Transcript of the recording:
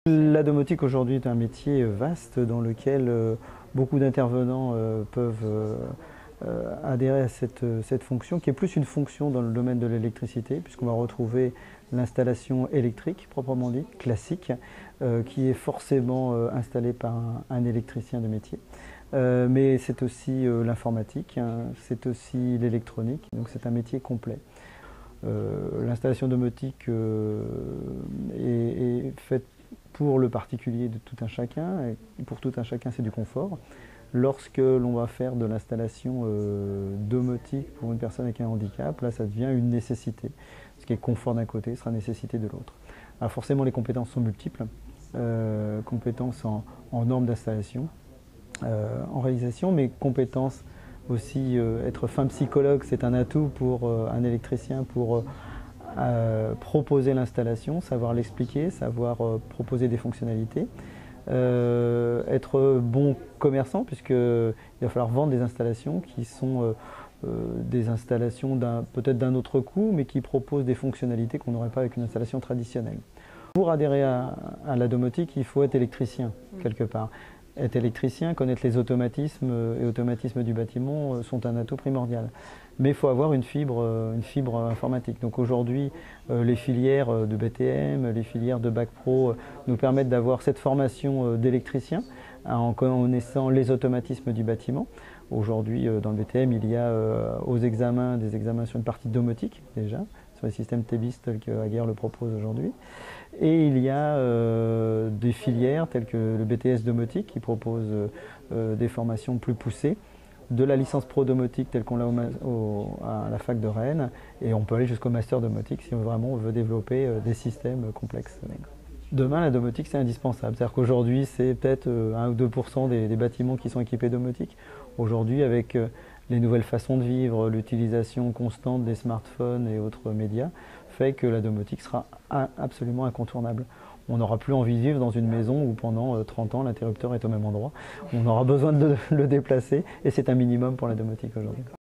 La domotique aujourd'hui est un métier vaste dans lequel beaucoup d'intervenants peuvent adhérer à cette fonction qui est plus une fonction dans le domaine de l'électricité puisqu'on va retrouver l'installation électrique proprement dit, classique, qui est forcément installée par un électricien de métier. Mais c'est aussi l'informatique, hein, c'est aussi l'électronique, donc c'est un métier complet. L'installation domotique est faite pour le particulier de tout un chacun, et pour tout un chacun c'est du confort. Lorsque l'on va faire de l'installation domotique pour une personne avec un handicap, là ça devient une nécessité. Ce qui est confort d'un côté sera nécessité de l'autre. Alors forcément les compétences sont multiples, compétences en normes d'installation, en réalisation, mais compétences aussi, être fin psychologue c'est un atout pour un électricien pour proposer l'installation, savoir l'expliquer, savoir proposer des fonctionnalités. Être bon commerçant puisqu'il va falloir vendre des installations qui sont des installations peut-être d'un autre coût mais qui proposent des fonctionnalités qu'on n'aurait pas avec une installation traditionnelle. Pour adhérer à la domotique, il faut être électricien quelque part. Être électricien, connaître les automatismes et automatismes du bâtiment sont un atout primordial. Mais il faut avoir une fibre informatique. Donc aujourd'hui, les filières de BTM, les filières de Bac Pro nous permettent d'avoir cette formation d'électricien en connaissant les automatismes du bâtiment. Aujourd'hui, dans le BTM, il y a aux examens des examens sur une partie domotique déjà, sur les systèmes TEBIS tels que Aguerre le propose aujourd'hui. Et il y a des filières telles que le BTS domotique qui propose des formations plus poussées, de la licence pro domotique telle qu'on l'a à la fac de Rennes, et on peut aller jusqu'au master domotique si vraiment on veut développer des systèmes complexes. Demain, la domotique c'est indispensable, c'est-à-dire qu'aujourd'hui c'est peut-être 1 ou 2% des bâtiments qui sont équipés domotique. Aujourd'hui avec les nouvelles façons de vivre, l'utilisation constante des smartphones et autres médias, fait que la domotique sera absolument incontournable. On n'aura plus envie de vivre dans une maison où pendant 30 ans l'interrupteur est au même endroit. On aura besoin de le déplacer et c'est un minimum pour la domotique aujourd'hui.